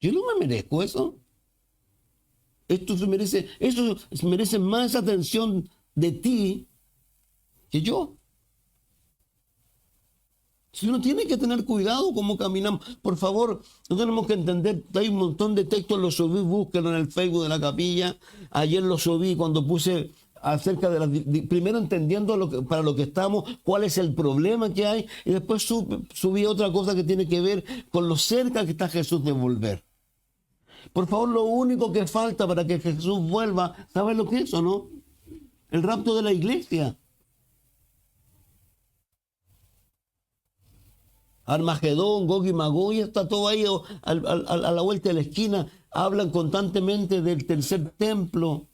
Yo no me merezco eso. Eso merece más atención de ti que yo. Si uno tiene que tener cuidado cómo caminamos. Por favor, no tenemos que entender. Hay un montón de textos, los subí, búsquenlo en el Facebook de la capilla. Ayer los subí cuando puse acerca de las... Primero entendiendo para lo que estamos, cuál es el problema que hay. Y después subí otra cosa que tiene que ver con lo cerca que está Jesús de volver. Por favor, lo único que falta para que Jesús vuelva, ¿sabes lo que es o no? El rapto de la iglesia. Armagedón, Gog y Magog, ya está todo ahí a la vuelta de la esquina. Hablan constantemente del tercer templo.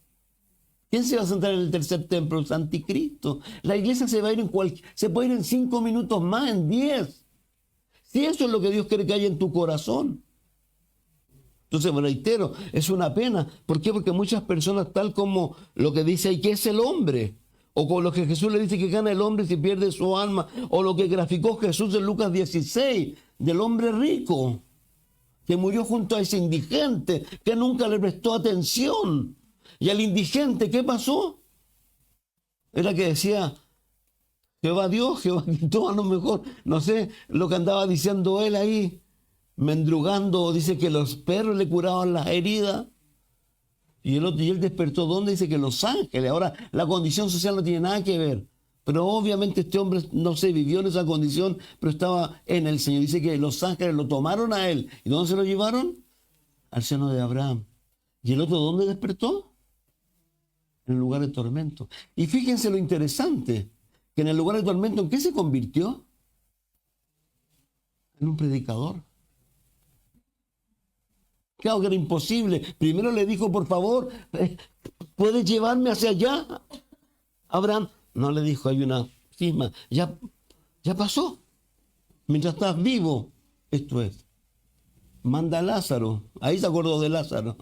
¿Quién se va a sentar en el tercer templo? El anticristo. La iglesia se va a ir se puede ir en 5 minutos más, en 10. Si eso es lo que Dios quiere que haya en tu corazón. Entonces, me reitero, es una pena. ¿Por qué? Porque muchas personas, tal como lo que dice ahí, que es el hombre, o con lo que Jesús le dice que gana el hombre si pierde su alma, o lo que graficó Jesús en Lucas 16, del hombre rico, que murió junto a ese indigente, que nunca le prestó atención. Y al indigente, ¿qué pasó? Era que decía, Jehová Dios, Jehová quitó, a lo mejor, no sé, lo que andaba diciendo él ahí, mendrugando, dice que los perros le curaban las heridas. Y él despertó, ¿dónde? Dice que Los Ángeles. Ahora, la condición social no tiene nada que ver. Pero obviamente este hombre, no sé, vivió en esa condición, pero estaba en el Señor. Dice que Los Ángeles lo tomaron a él. ¿Y dónde se lo llevaron? Al seno de Abraham. ¿Y el otro dónde despertó? En el lugar de tormento. Y fíjense lo interesante, que en el lugar de tormento, ¿en qué se convirtió? En un predicador. Claro que era imposible. Primero le dijo, por favor, ¿puedes llevarme hacia allá? Abraham no le dijo, hay una cisma. Ya pasó. Mientras estás vivo, esto es. Manda a Lázaro. Ahí se acordó de Lázaro.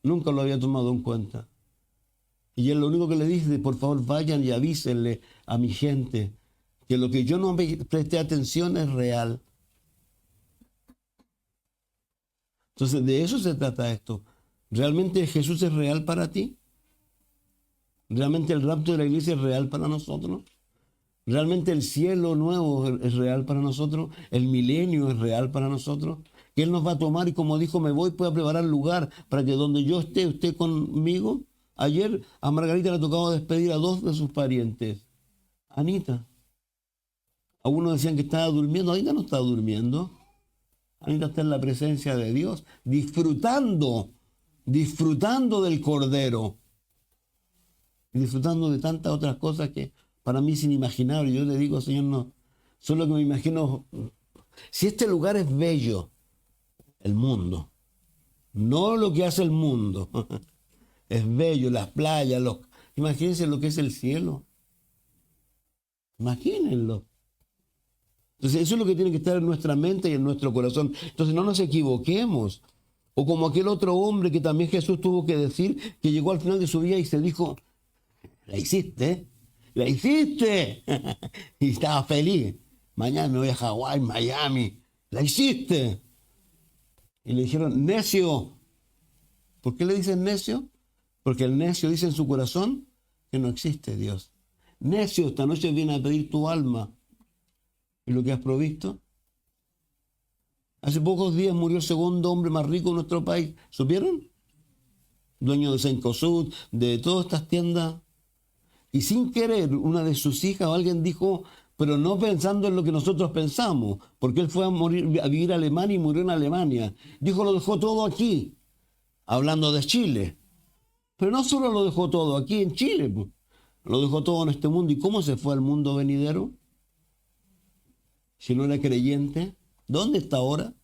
Nunca lo había tomado en cuenta. Y él lo único que le dice, por favor, vayan y avísenle a mi gente que lo que yo no me presté atención es real. Entonces, de eso se trata esto. ¿Realmente Jesús es real para ti? ¿Realmente el rapto de la iglesia es real para nosotros? ¿Realmente el cielo nuevo es real para nosotros? ¿El milenio es real para nosotros? Que Él nos va a tomar y como dijo, me voy, puedo preparar lugar para que donde yo esté, usted conmigo. Ayer a Margarita le tocaba despedir a 2 de sus parientes. Anita. Algunos decían que estaba durmiendo. Anita no está durmiendo. Anita está en la presencia de Dios, disfrutando del Cordero, disfrutando de tantas otras cosas que para mí es inimaginable. Yo le digo, Señor, no, solo que me imagino, si este lugar es bello, el mundo, no lo que hace el mundo, es bello, las playas, imagínense lo que es el cielo, imagínenlo. Entonces eso es lo que tiene que estar en nuestra mente y en nuestro corazón. Entonces no nos equivoquemos. O como aquel otro hombre que también Jesús tuvo que decir, que llegó al final de su vida y se dijo, la hiciste, la hiciste. Y estaba feliz. Mañana me voy a Hawái, Miami. La hiciste. Y le dijeron, necio. ¿Por qué le dicen necio? Porque el necio dice en su corazón que no existe Dios. Necio, esta noche viene a pedir tu alma. ¿Y lo que has provisto? Hace pocos días murió el segundo hombre más rico de nuestro país. ¿Supieron? Dueño de Cencosud, de todas estas tiendas. Y sin querer, una de sus hijas o alguien dijo, pero no pensando en lo que nosotros pensamos, porque él fue a vivir a Alemania y murió en Alemania. Dijo, lo dejó todo aquí, hablando de Chile. Pero no solo lo dejó todo aquí en Chile, lo dejó todo en este mundo. ¿Y cómo se fue al mundo venidero? si no era creyente, ¿dónde está ahora?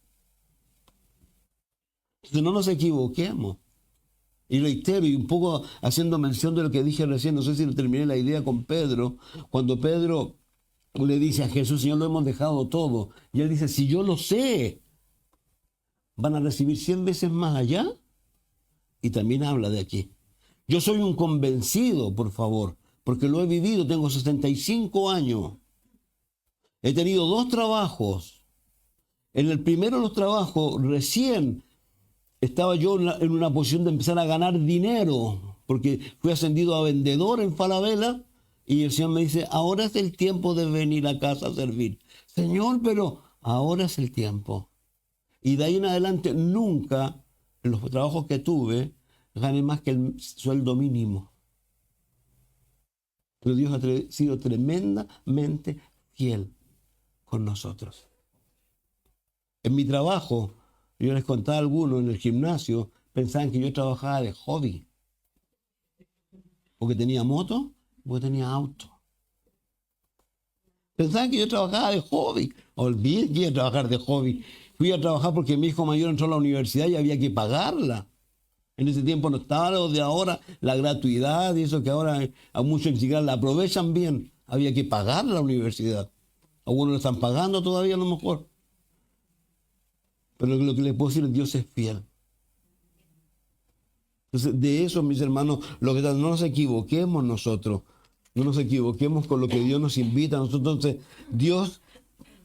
Entonces no nos equivoquemos. Y reitero, y un poco haciendo mención de lo que dije recién, no sé si terminé la idea con Pedro, cuando Pedro le dice a Jesús, Señor, lo hemos dejado todo. Y él dice, si yo lo sé, van a recibir 100 veces más allá. Y también habla de aquí. Yo soy un convencido, por favor, porque lo he vivido, tengo 65 años. He tenido 2 trabajos. En el primero de los trabajos, recién estaba yo en una posición de empezar a ganar dinero, porque fui ascendido a vendedor en Falabella, y el Señor me dice, ahora es el tiempo de venir a casa a servir. Señor, pero ahora es el tiempo. Y de ahí en adelante nunca, en los trabajos que tuve, gané más que el sueldo mínimo. Pero Dios ha sido tremendamente fiel con nosotros. En mi trabajo, yo les contaba a algunos en el gimnasio, pensaban que yo trabajaba de hobby. Porque tenía moto, porque tenía auto. Pensaban que yo trabajaba de hobby. Olvidé que iba a trabajar de hobby. Fui a trabajar porque mi hijo mayor entró a la universidad y había que pagarla. En ese tiempo no estaba lo de ahora, la gratuidad y eso que ahora a muchos ni siquiera la aprovechan bien. Había que pagar la universidad. Algunos lo están pagando todavía a lo mejor. Pero lo que les puedo decir es Dios es fiel. Entonces, de eso, mis hermanos, no nos equivoquemos nosotros. No nos equivoquemos con lo que Dios nos invita a nosotros. Entonces, Dios,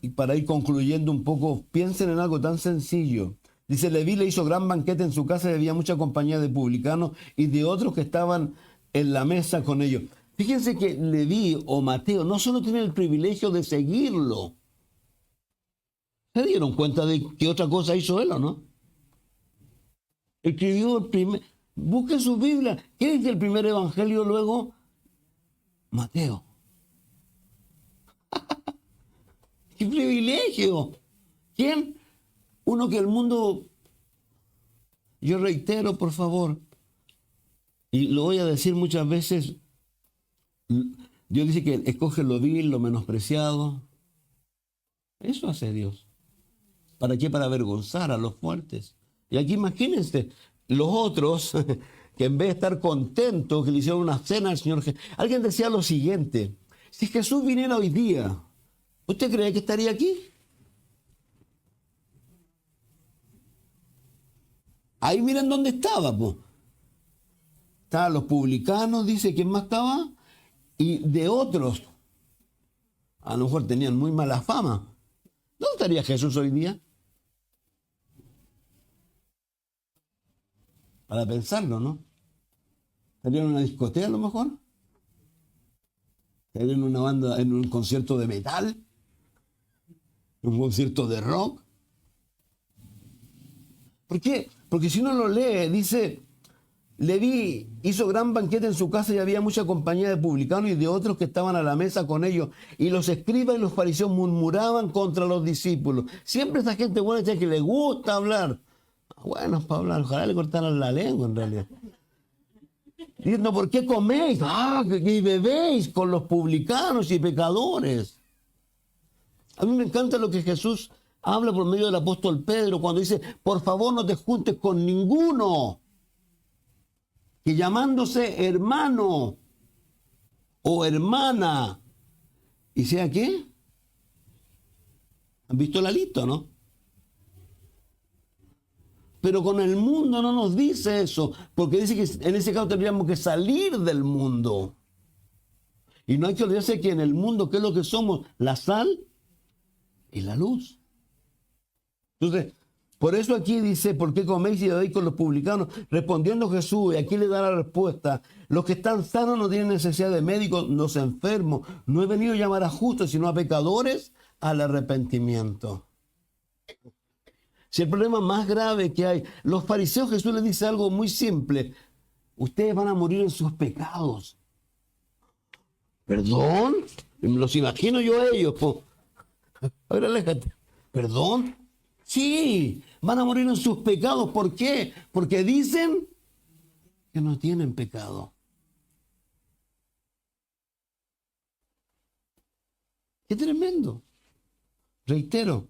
y para ir concluyendo un poco, piensen en algo tan sencillo. Dice, Leví le hizo gran banquete en su casa y había mucha compañía de publicanos y de otros que estaban en la mesa con ellos. Fíjense que Leví o Mateo no solo tienen el privilegio de seguirlo. ¿Se dieron cuenta de qué otra cosa hizo él o no? Escribió el primer... Busquen su Biblia. ¿Qué dice el primer evangelio luego? Mateo. ¡Qué privilegio! ¿Quién? Uno que el mundo... Yo reitero, por favor, y lo voy a decir muchas veces, Dios dice que escoge lo vil, lo menospreciado. Eso hace Dios. ¿Para qué? Para avergonzar a los fuertes. Y aquí imagínense, los otros, que en vez de estar contentos, que le hicieron una cena al Señor Jesús. Alguien decía lo siguiente, si Jesús viniera hoy día, ¿usted cree que estaría aquí? Ahí miren dónde estaba, pues. Estaban los publicanos, dice, ¿quién más estaba? Y de otros, a lo mejor tenían muy mala fama. ¿Dónde estaría Jesús hoy día? Para pensarlo, ¿no? ¿Estaría en una discoteca a lo mejor? ¿Estaría en una banda, en un concierto de metal? ¿En un concierto de rock? ¿Por qué? Porque si uno lo lee, dice, Leví hizo gran banquete en su casa y había mucha compañía de publicanos y de otros que estaban a la mesa con ellos. Y los escribas y los fariseos murmuraban contra los discípulos. Siempre esa gente buena que le gusta hablar. Bueno, para hablar, ojalá le cortaran la lengua en realidad. Diciendo, ¿por qué coméis? Y bebéis con los publicanos y pecadores. A mí me encanta lo que Jesús habla por medio del apóstol Pedro cuando dice, por favor no te juntes con ninguno que llamándose hermano o hermana, ¿y sea qué? ¿Han visto la lista, no? Pero con el mundo no nos dice eso, porque dice que en ese caso tendríamos que salir del mundo. Y no hay que olvidarse que en el mundo, ¿qué es lo que somos? La sal y la luz. Entonces, por eso aquí dice, ¿por qué coméis y bebéis con los publicanos? Respondiendo Jesús, y aquí le da la respuesta, los que están sanos no tienen necesidad de médicos, los enfermos. No he venido a llamar a justos, sino a pecadores al arrepentimiento. Si el problema más grave que hay, los fariseos, Jesús les dice algo muy simple, ustedes van a morir en sus pecados. ¿Perdón? Los imagino yo a ellos. Po. A ver, aléjate. ¿Perdón? Sí, van a morir en sus pecados. ¿Por qué? Porque dicen que no tienen pecado. ¡Qué tremendo! Reitero.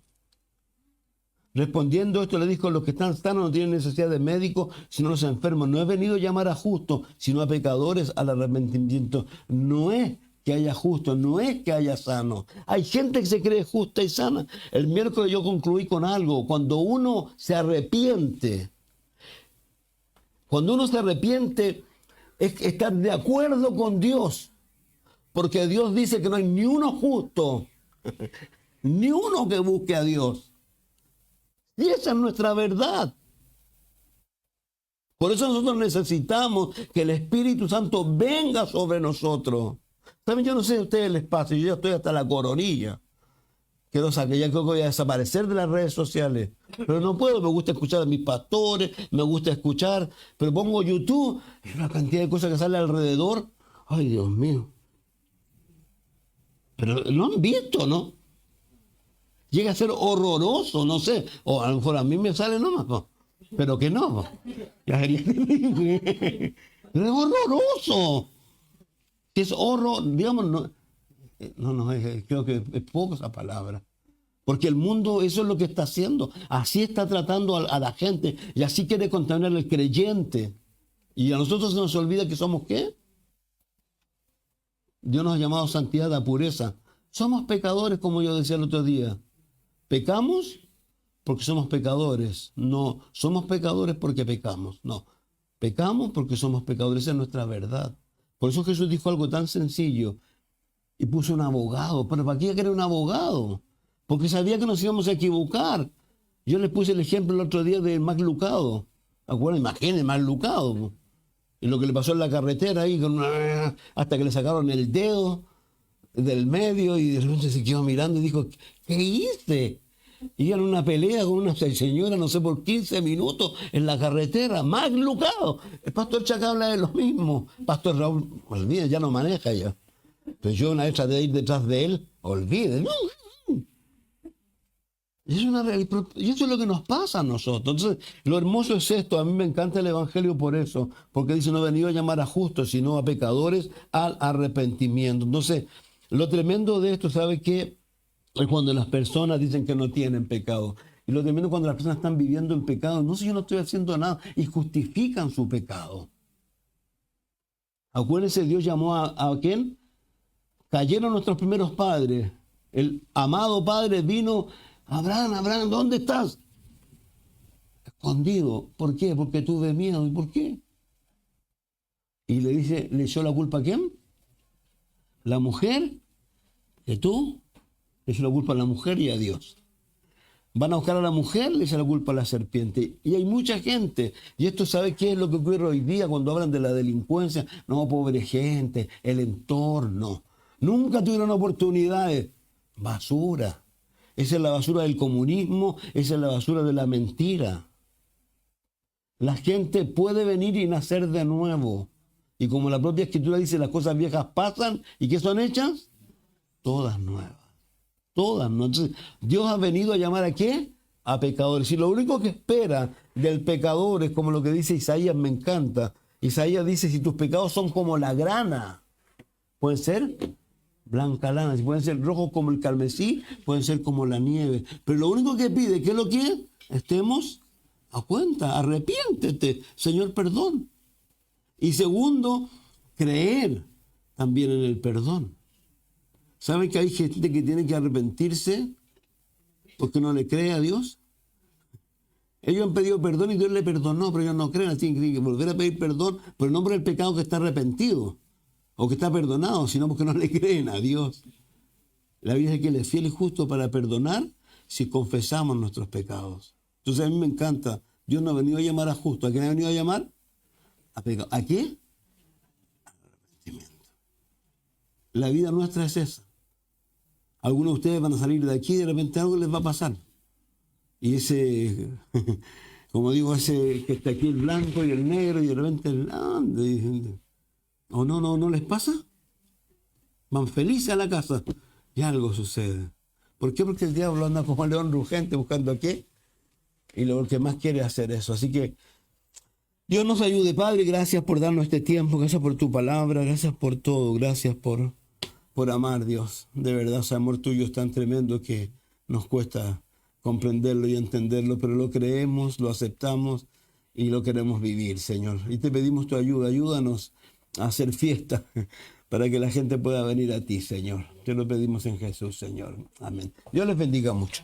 Respondiendo esto le dijo: los que están sanos no tienen necesidad de médico, sino los enfermos. No he venido a llamar a justos, sino a pecadores al arrepentimiento. No es que haya justos, no es que haya sanos. Hay gente que se cree justa y sana. El miércoles yo concluí con algo. Cuando uno se arrepiente, es estar de acuerdo con Dios. Porque Dios dice que no hay ni uno justo, ni uno que busque a Dios. Y esa es nuestra verdad. Por eso nosotros necesitamos que el Espíritu Santo venga sobre nosotros. ¿Saben? Yo no sé si a ustedes les pasa, yo ya estoy hasta la coronilla. Ya creo que voy a desaparecer de las redes sociales. Pero no puedo, me gusta escuchar a mis pastores, me gusta escuchar, pero pongo YouTube, y una cantidad de cosas que sale alrededor. Ay, Dios mío. Pero lo han visto, ¿no? Llega a ser horroroso, no sé. O a lo mejor a mí me sale nomás, ¿no? Pero que no. Ya sería terrible. Pero es horroroso. Es horror, digamos, creo que es poco esa palabra. Porque el mundo eso es lo que está haciendo. Así está tratando a la gente. Y así quiere contaminar al creyente. Y a nosotros se nos olvida que somos ¿qué? Dios nos ha llamado a santidad, a pureza. Somos pecadores, como yo decía el otro día. ¿Pecamos? Porque somos pecadores. No, somos pecadores porque pecamos. No, pecamos porque somos pecadores. Esa es nuestra verdad. Por eso Jesús dijo algo tan sencillo y puso un abogado. ¿Pero para qué quería un abogado? Porque sabía que nos íbamos a equivocar. Yo les puse el ejemplo el otro día del Mac Lucado. Acuérdense, imagínense, Mac Lucado. Y lo que le pasó en la carretera ahí, hasta que le sacaron el dedo del medio y de repente se quedó mirando y dijo: ¿qué hice? Iban a una pelea con una señora, no sé, por 15 minutos en la carretera. Mac Lucado. El pastor Chaca habla de lo mismo. Pastor Raúl, olvide, ya no maneja ya. Pero yo una vez traté de ir detrás de él, olvide. No. Y eso es lo que nos pasa a nosotros. Entonces, lo hermoso es esto. A mí me encanta el Evangelio por eso. Porque dice: no he venido a llamar a justos, sino a pecadores al arrepentimiento. Entonces, lo tremendo de esto, ¿sabe qué? Es cuando las personas dicen que no tienen pecado. Y lo tremendo cuando las personas están viviendo en pecado. No sé, yo no estoy haciendo nada. Y justifican su pecado. Acuérdense, Dios llamó ¿a quién? Cayeron nuestros primeros padres. El amado Padre vino: Abraham, ¿dónde estás? Escondido. ¿Por qué? Porque tuve miedo. ¿Y por qué? Y le echó la culpa a quién? La mujer. ¿Y tú? Le echó la culpa a la mujer y a Dios. Van a buscar a la mujer, le echan la culpa a la serpiente. Y hay mucha gente. Y esto, ¿sabe qué es lo que ocurre hoy día cuando hablan de la delincuencia? No, pobre gente, el entorno. Nunca tuvieron oportunidades. Basura. Esa es la basura del comunismo, esa es la basura de la mentira. La gente puede venir y nacer de nuevo. Y como la propia Escritura dice, las cosas viejas pasan. ¿Y qué son hechas? Todas nuevas. Todas. Entonces, Dios ha venido a llamar ¿a qué? A pecadores. Y lo único que espera del pecador es como lo que dice Isaías, me encanta. Isaías dice: si tus pecados son como la grana, pueden ser blanca lana, si pueden ser rojos como el carmesí, pueden ser como la nieve. Pero lo único que pide, ¿qué es lo que? Estemos a cuenta, arrepiéntete, Señor, perdón. Y segundo, creer también en el perdón. ¿Saben que hay gente que tiene que arrepentirse porque no le cree a Dios? Ellos han pedido perdón y Dios le perdonó, pero ellos no creen, así que tienen que volver a pedir perdón, pero no por el pecado que está arrepentido o que está perdonado, sino porque no le creen a Dios. La Biblia dice que Él es fiel y justo para perdonar si confesamos nuestros pecados. Entonces a mí me encanta. Dios no ha venido a llamar a justo. ¿A quién ha venido a llamar? A pecado. ¿A qué? Al arrepentimiento. La vida nuestra es esa. Algunos de ustedes van a salir de aquí y de repente algo les va a pasar. Y ese, como digo, ese que está aquí el blanco y el negro y de repente ¿o no les pasa? Van felices a la casa y algo sucede. ¿Por qué? Porque el diablo anda como león rugente buscando a qué. Y lo que más quiere es hacer eso. Así que Dios nos ayude, Padre. Gracias por darnos este tiempo. Gracias por tu palabra. Gracias por todo. Gracias por amar, Dios. De verdad, ese amor tuyo es tan tremendo que nos cuesta comprenderlo y entenderlo, pero lo creemos, lo aceptamos y lo queremos vivir, Señor. Y te pedimos tu ayuda, ayúdanos a hacer fiesta para que la gente pueda venir a ti, Señor. Te lo pedimos en Jesús, Señor. Amén. Dios les bendiga mucho.